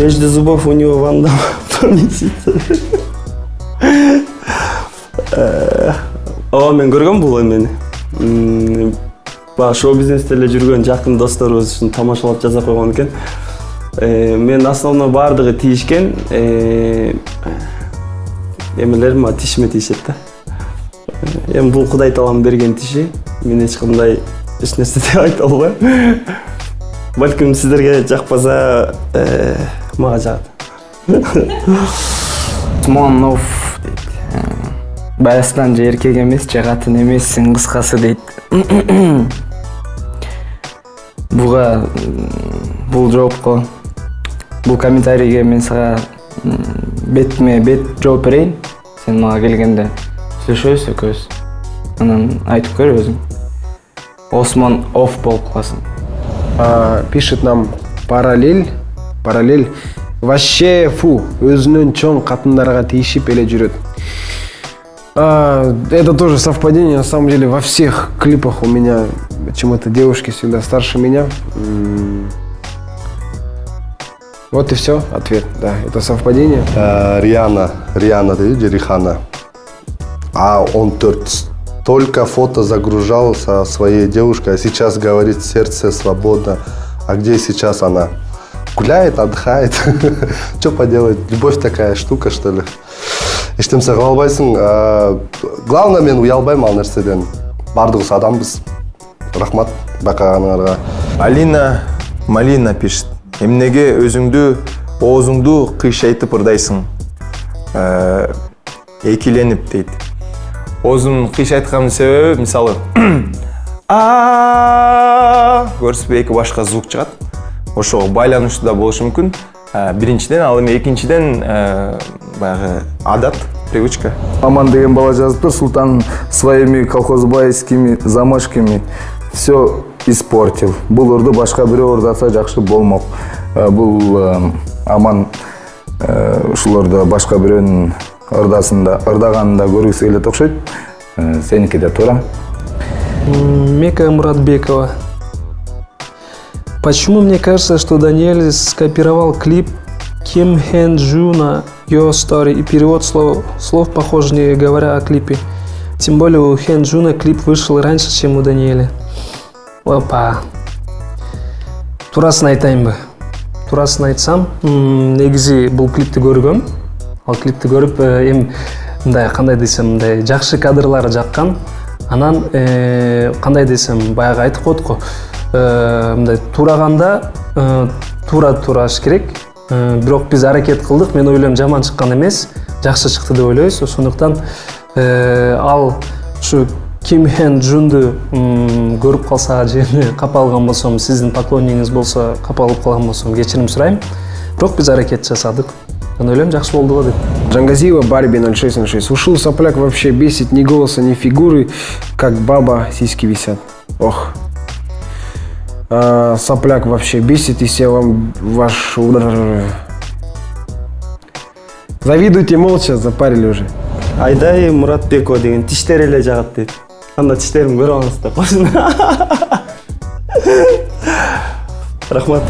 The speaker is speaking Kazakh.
Между зубов у него Ван Дам поместится. Мен көргөн бул эмени. Шоу-бизнесте эле жүргөн жакын досторубуз үчүн тамашалап жаза койгон экен. Мен основной бардыгы тийишкен. Эмелерим тишиме тийишет да. Эми бул Кудай таалам берген тиши. Мен эч кандай эч нерсе деп айта албайм. Балким сиздерге жакпаса, мага жагат. Смонов дейт. Баястан же эркек эмес, же катын эмессиң кыскасы дейт. Бул жоопко, бул комментарийге мен сага бетме бет жооп берейин. Сен мага келгенде сүйлөшөбүз экөөбүз. Анан айтып көр өзүң. Осмон оф болуп каласың. Пишет нам параллель. Вообще фу, өзүнөн чоң катындарга тийишип эле жүрөт. Это тоже совпадение, на самом деле во всех клипах у меня почему-то девушки всегда старше меня. Вот и все, ответ, да, это совпадение. Риана дейді, Рихана. Он только фото загружал со своей девушкой, а сейчас говорит, сердце свободно. А где сейчас она? Гуляет, отдыхает. Что поделать? Любовь такая штука, что ли? Ештемсе кыла албайсың. Главное, мен уялбайм ал нерседен. Бардыгыбыз адамбыз. Рахмат байкаганыңарга. Малина пишет. Эмнеге өзүңдү, оозуңду кыйшайтып ырдайсың? Экиленип дейт. Оозун кыйшайткандын себеби, мисалы, көрсөтпөй эки башка звук чыгат. Ошого байланыштуу да болушу мүмкүн. Биринчиден, ал эми экинчиден баягы адат, привычка. Аман деген бала жазыптыр, Султан своими колхозбайскими замашками все испортил. Бул ырды башка бирөө ырдаса жакшы болмок. Бул Аман ушулордо башка бирөөнүн ырдаганында көргүсү келет окшойт. Сеники де туура. Мека Муратбекова. Почему мне кажется, что Даниэль скопировал клип Ким Хэн Джуна Your Story и перевод слов похож, не говоря о клипе. Тем более у Хэн Джуна клип вышел раньше, чем у Даниэля. Опа. Турасын айтайынбы? Турасын айтсам, негизи бул клипти көргөм. Ал клипти көрүп, мындай кандай десем, мындай жакшы кадрлары жаккан. Анан кандай десем, баягы айтып койдук. Мындай тураганда тура керек. Бирок биз аракет кылдык. Мен ойлойм жаман чыккан эмес, жакшы чыкты деп ойлойбуз. Ошондуктан ал ушу Ким Хэн Джунду көрүп калса же капа алган болсом, сиздин поклонниңиз болсо, капа алып калган болсом, кечирим сурайм. Бирок биз аракет жасадык. Мен ойлойм жакшы болду го деп. Джангазиева Барби 0606. Ушул сопляк вообще бесит, ни голоса, ни фигуры, как баба, сиськи висят. Ох. Сопляк вообще бесит, если я вам ваш... Завидуйте молча, запарили уже. Айдай Муратбекова деген тиштер эле жагат дейт. Анда тиштерим көрө аласыздар. Рахмат.